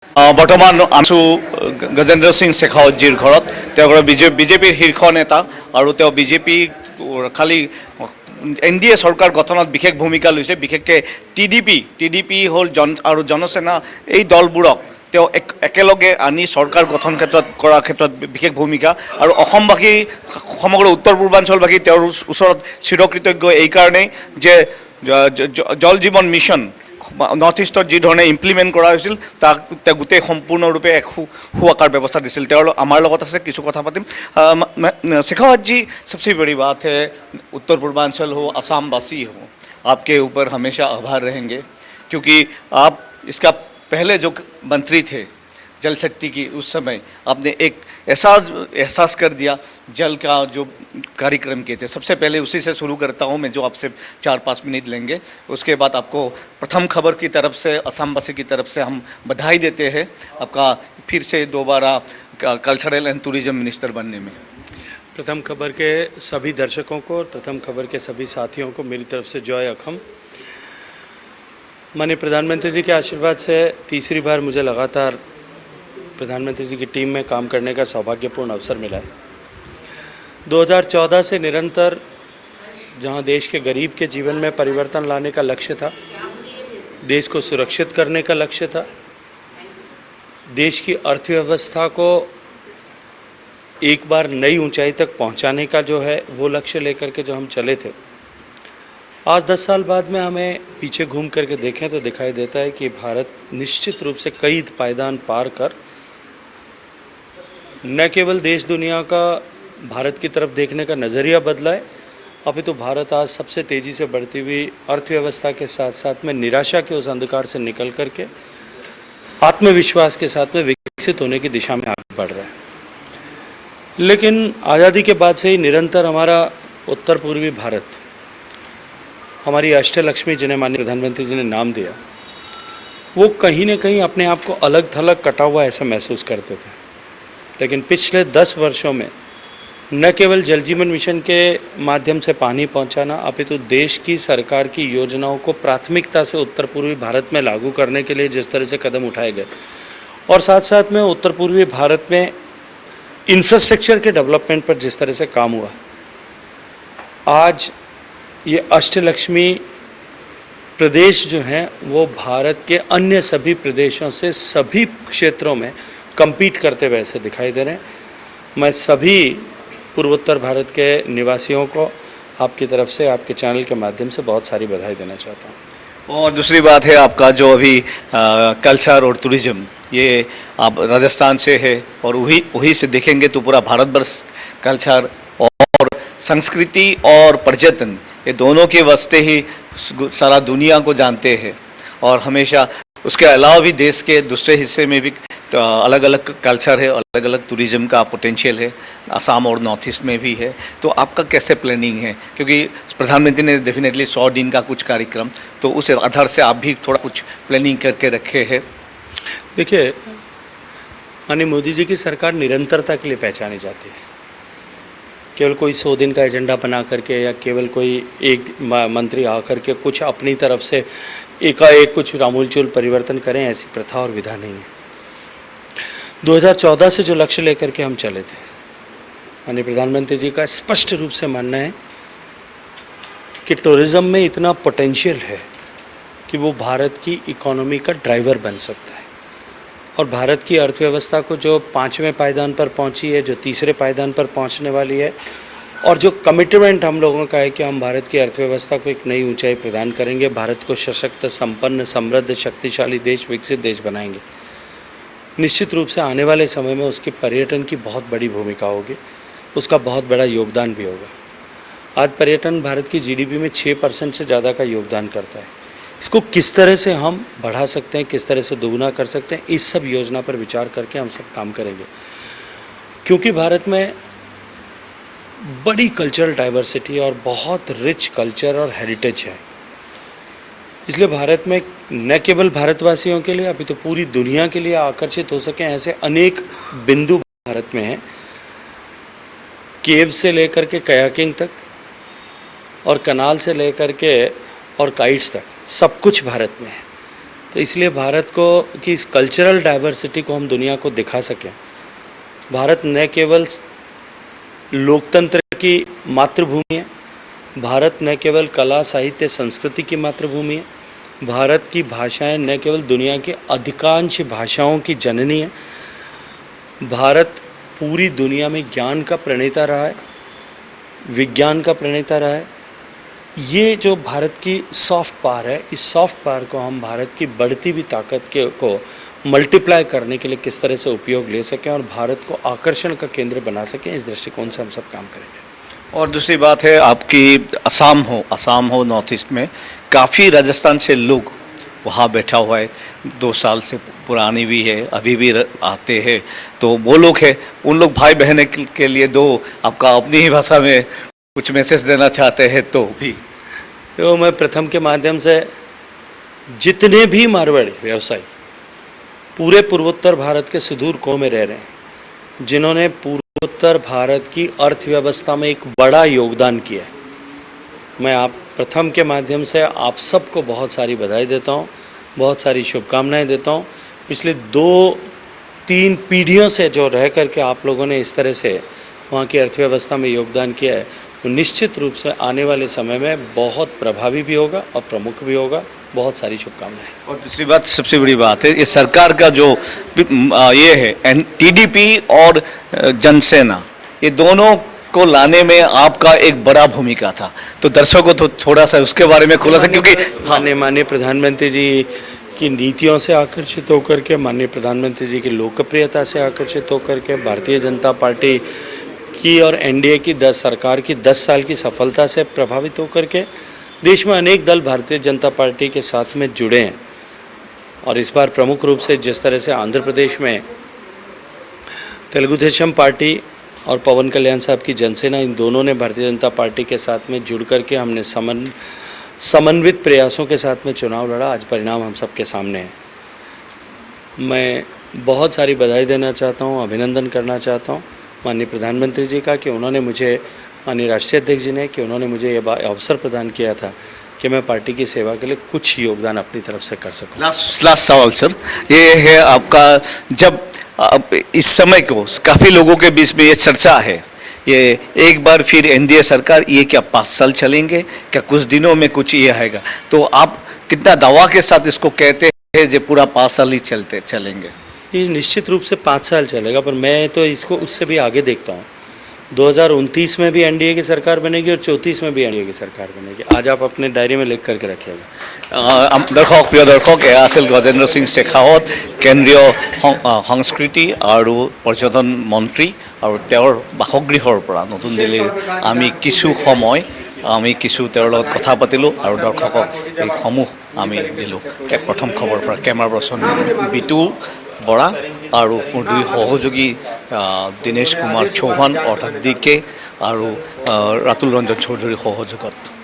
বৰ্তমান আছো গজেন্দ্ৰ সিং শেখাৱতজীৰ ঘৰত। তেওঁ বিজেপিৰ শীৰ্ষ নেতা আৰু তেওঁ বিজেপি খালি NDA চৰকাৰ গঠনত বিশেষ ভূমিকা লৈছে। বিশেষকৈ TDP হ'ল জনসেনা, এই দলবোৰক তেওঁ একেলগে আনি চৰকাৰ গঠন কৰাৰ ক্ষেত্ৰত বিশেষ ভূমিকা। আৰু অসমবাসী, সমগ্ৰ উত্তৰ পূৰ্বাঞ্চলবাসী তেওঁৰ ওচৰত চিৰকৃতজ্ঞ এইকাৰণেই যে জল জীৱন মিছন নৰ্থ ইষ্টত যি ধৰণে ইমপ্লিমেণ্ট কৰা হৈছিল তাক গোটেই সম্পূৰ্ণৰূপে এক সুআকাৰ ব্যৱস্থা দিছিল। তেওঁ আমাৰ লগত আছে, কিছু কথা পাতিম। शेखावत जी, सबसे बड़ी बात है उत्तर पूर्वांचल हो, असमवासी हो, आपके ऊपर हमेशा आभार रहेंगे क्योंकि आप इसका पहले जो मंत्री थे जल शक्ति की, उस समय आपने एक एहसास कर दिया जल का जो कार्यक्रम किए थे। सबसे पहले उसी से शुरू करता हूँ मैं, जो आपसे 4-5 मिनट लेंगे। उसके बाद आपको प्रथम खबर की तरफ से, असमवासी की तरफ से हम बधाई देते हैं आपका फिर से दोबारा कल्चरल एंड टूरिज्म मिनिस्टर बनने में। प्रथम खबर के सभी दर्शकों को और प्रथम खबर के सभी साथियों को मेरी तरफ से जय अखम। माननीय प्रधानमंत्री जी के आशीर्वाद से तीसरी बार मुझे लगातार प्रधानमंत्री जी की टीम में काम करने का सौभाग्यपूर्ण अवसर मिला है। 2014 से निरंतर जहां देश के गरीब के जीवन में परिवर्तन लाने का लक्ष्य था, देश को सुरक्षित करने का लक्ष्य था, देश की अर्थव्यवस्था को एक बार नई ऊंचाई तक पहुंचाने का जो है वो लक्ष्य लेकर के जो हम चले थे, आज 10 साल बाद में हमें पीछे घूम करके देखें तो दिखाई देता है कि भारत निश्चित रूप से कई पायदान पार कर न केवल देश दुनिया का भारत की तरफ देखने का नज़रिया बदला है, अभी तो भारत आज सबसे तेज़ी से बढ़ती हुई अर्थव्यवस्था के साथ साथ में निराशा के उस अंधकार से निकल करके आत्मविश्वास के साथ में विकसित होने की दिशा में आगे बढ़ रहा है। लेकिन आज़ादी के बाद से ही निरंतर हमारा उत्तर पूर्वी भारत, हमारी अष्टलक्ष्मी जिन्हें माननीय प्रधानमंत्री जी ने नाम दिया, वो कहीं न कहीं अपने आप को अलग थलग कटा हुआ ऐसा महसूस करते थे। लेकिन पिछले 10 वर्षों में न केवल जल जीवन मिशन के माध्यम से पानी पहुंचाना, अपितु देश की सरकार की योजनाओं को प्राथमिकता से उत्तर पूर्वी भारत में लागू करने के लिए जिस तरह से कदम उठाए गए, और साथ साथ में उत्तर पूर्वी भारत में इंफ्रास्ट्रक्चर के डेवलपमेंट पर जिस तरह से काम हुआ, आज ये अष्टलक्ष्मी प्रदेश जो हैं वो भारत के अन्य सभी प्रदेशों से सभी क्षेत्रों में कम्पीट करते हुए ऐसे दिखाई दे रहे हैं। मैं सभी पूर्वोत्तर भारत के निवासियों को आपकी तरफ से, आपके चैनल के माध्यम से बहुत सारी बधाई देना चाहता हूँ। और दूसरी बात है आपका जो अभी कल्चर और टूरिज्म, ये आप राजस्थान से है और वही से देखेंगे तो पूरा भारतवर्ष कल्चर और संस्कृति और पर्यटन, ये दोनों के वास्ते ही सारा दुनिया को जानते हैं। और हमेशा उसके अलावा भी देश के दूसरे हिस्से में भी तो अलग अलग कल्चर है, अलग अलग टूरिज्म का पोटेंशियल है, असम और नॉर्थ ईस्ट में भी है। तो आपका कैसे प्लानिंग है, क्योंकि प्रधानमंत्री ने डेफिनेटली 100 दिन का कुछ कार्यक्रम, तो उस आधार से आप भी थोड़ा कुछ प्लानिंग करके रखे हैं? देखिए, माननीय मोदी जी की सरकार निरंतरता के लिए पहचानी जाती है। केवल कोई 100 दिन का एजेंडा बना करके या केवल कोई एक मंत्री आकर के कुछ अपनी तरफ से एकाएक कुछ आमूलचूल परिवर्तन करें, ऐसी प्रथा और विधा नहीं है। 2014 से जो लक्ष्य लेकर के हम चले थे, माननीय प्रधानमंत्री जी का स्पष्ट रूप से मानना है कि टूरिज़्म में इतना पोटेंशियल है कि वो भारत की इकोनॉमी का ड्राइवर बन सकता है, और भारत की अर्थव्यवस्था को जो 5वें पायदान पर पहुंची है, जो तीसरे पायदान पर पहुंचने वाली है, और जो कमिटमेंट हम लोगों का है कि हम भारत की अर्थव्यवस्था को एक नई ऊंचाई प्रदान करेंगे, भारत को सशक्त, संपन्न, समृद्ध, शक्तिशाली देश, विकसित देश बनाएंगे, निश्चित रूप से आने वाले समय में उसके पर्यटन की बहुत बड़ी भूमिका होगी, उसका बहुत बड़ा योगदान भी होगा। आज पर्यटन भारत की GDP में 6% से ज़्यादा का योगदान करता है। इसको किस तरह से हम बढ़ा सकते हैं, किस तरह से दोगुना कर सकते हैं, इस सब योजना पर विचार करके हम सब काम करेंगे। क्योंकि भारत में बड़ी कल्चरल डाइवर्सिटी और बहुत रिच कल्चर और हेरिटेज है, इसलिए भारत में न केवल भारतवासियों के लिए, अभी तो पूरी दुनिया के लिए आकर्षित हो सके ऐसे अनेक बिंदु भारत में हैं। केव से लेकर के कयाकिंग तक और कनाल से लेकर के और काइट्स तक सब कुछ भारत में है। तो इसलिए भारत को कि इस कल्चरल डाइवर्सिटी को हम दुनिया को दिखा सकें। भारत न केवल लोकतंत्र की मातृभूमि है, भारत न केवल कला साहित्य संस्कृति की मातृभूमि है, भारत की भाषाएं न केवल दुनिया की अधिकांश भाषाओं की जननी है, भारत पूरी दुनिया में ज्ञान का प्रणेता रहा है, विज्ञान का प्रणेता रहा है। ये जो भारत की सॉफ्ट पावर है, इस सॉफ्ट पावर को हम भारत की बढ़ती हुई ताकत को मल्टीप्लाई करने के लिए किस तरह से उपयोग ले सकें और भारत को आकर्षण का केंद्र बना सकें, इस दृष्टिकोण से हम सब काम करेंगे। और दूसरी बात है आपकी असम हो नॉर्थ ईस्ट में काफ़ी राजस्थान से लोग वहाँ बैठा हुआ है, 2 साल से पुरानी भी है, अभी भी आते हैं, तो वो लोग हैं, उन लोग भाई बहन के लिए दो आपका अपनी ही भाषा में कुछ मैसेज देना चाहते हैं तो भी। तो मैं प्रथम के माध्यम से जितने भी मारवाड़ी व्यवसायी पूरे पूर्वोत्तर भारत के सुदूर कोण में रह रहे हैं, जिन्होंने पूर्वोत्तर भारत की अर्थव्यवस्था में एक बड़ा योगदान किया है, मैं आप प्रथम के माध्यम से आप सबको बहुत सारी बधाई देता हूँ, बहुत सारी शुभकामनाएं देता हूँ। पिछले 2-3 पीढ़ियों से जो रह करके आप लोगों ने इस तरह से वहाँ की अर्थव्यवस्था में योगदान किया है, वो निश्चित रूप से आने वाले समय में बहुत प्रभावी भी होगा और प्रमुख भी होगा। बहुत सारी शुभकामनाएं। और दूसरी बात, सबसे बड़ी बात है, ये सरकार का जो ये है टीडीपी और जनसेना, ये दोनों को लाने में आपका एक बड़ा भूमिका था, तो दर्शकों को तो थोड़ा सा उसके बारे में खुलासा, क्योंकि माननीय प्रधानमंत्री जी की नीतियों से आकर्षित होकर के, माननीय प्रधानमंत्री जी की लोकप्रियता से आकर्षित होकर के, भारतीय जनता पार्टी की और एनडीए की सरकार की 10 साल की सफलता से प्रभावित होकर के देश में अनेक दल भारतीय जनता पार्टी के साथ में जुड़े हैं। और इस बार प्रमुख रूप से जिस तरह से आंध्र प्रदेश में तेलुगु देशम पार्टी और पवन कल्याण साहब की जनसेना, इन दोनों ने भारतीय जनता पार्टी के साथ में जुड़ करके हमने समन्वित प्रयासों के साथ में चुनाव लड़ा। आज परिणाम हम सबके सामने है। मैं बहुत सारी बधाई देना चाहता हूँ, अभिनंदन करना चाहता हूँ माननीय प्रधानमंत्री जी का कि उन्होंने मुझे, माननीय राष्ट्रीय अध्यक्ष जी ने, कि उन्होंने मुझे ये अवसर प्रदान किया था कि मैं पार्टी की सेवा के लिए कुछ योगदान अपनी तरफ से कर सकूं। लास्ट सवाल सर, ये है आपका, जब इस समय को काफ़ी लोगों के बीच में ये चर्चा है, ये एक बार फिर एनडीए सरकार, ये क्या 5 साल चलेंगे, क्या कुछ दिनों में कुछ ये आएगा, तो आप कितना दावा के साथ इसको कहते हैं जो पूरा 5 साल ही चलेंगे? ये निश्चित रूप से 5 साल चलेगा, पर मैं तो इसको उससे भी आगे देखता हूँ। 2029 में भी एनडीए की सरकार बनेगी और 34 में भी एनडीए की सरकार बनेगी। आज आप अपने डायरी में लिख करके रखिएगा। প্ৰিয় দৰ্শক, এয়া আছিল গজেন্দ্ৰ সিং শেখাৱত, কেন্দ্ৰীয় সংস্কৃতি আৰু পৰ্যটন মন্ত্ৰী, আৰু তেওঁৰ বাসগৃহৰ পৰা নতুন দিল্লীৰ আমি কিছু তেওঁৰ লগত কথা পাতিলোঁ আৰু দৰ্শকক এইসমূহ আমি দিলোঁ। প্ৰথম খবৰৰ পৰা কেমেৰা পাৰ্চন বিটু বৰা আৰু মোৰ 2 সহযোগী দিনেশ কুমাৰ চৌহান অৰ্থাৎ DK আৰু ৰাতুল ৰঞ্জন চৌধুৰীৰ সহযোগত।